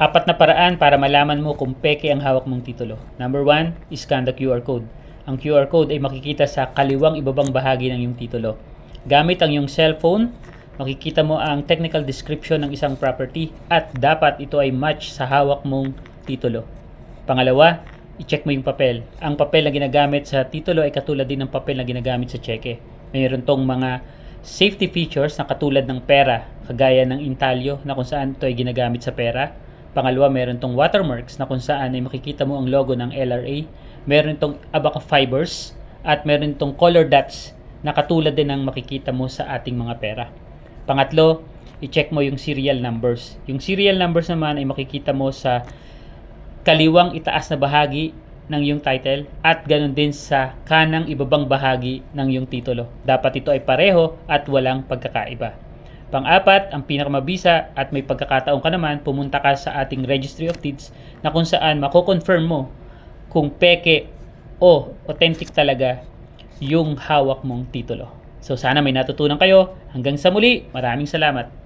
Apat na paraan para malaman mo kung peke ang hawak mong titulo. Number 1, scan the QR code. Ang QR code ay makikita sa kaliwang ibabang bahagi ng iyong titulo. Gamit ang iyong cellphone, makikita mo ang technical description ng isang property at dapat ito ay match sa hawak mong titulo. Pangalawa, i-check mo yung papel. Ang papel na ginagamit sa titulo ay katulad din ng papel na ginagamit sa cheque. Mayroon tong mga safety features na katulad ng pera, kagaya ng intalyo na kung saan ito ay ginagamit sa pera. Pangalawa, meron tong watermarks na kung saan ay makikita mo ang logo ng LRA. Meron tong abaca fibers at meron tong color dots na katulad din ng makikita mo sa ating mga pera. Pangatlo, i-check mo yung serial numbers. Yung serial numbers naman ay makikita mo sa kaliwang itaas na bahagi ng iyong title at ganun din sa kanang ibabang bahagi ng iyong titulo. Dapat ito ay pareho at walang pagkakaiba. Pang-apat, ang pinakamabisa at may pagkakataon ka naman, pumunta ka sa ating Registry of Deeds na kung saan mako-confirm mo kung peke o authentic talaga yung hawak mong titulo. So sana may natutunan kayo. Hanggang sa muli, maraming salamat.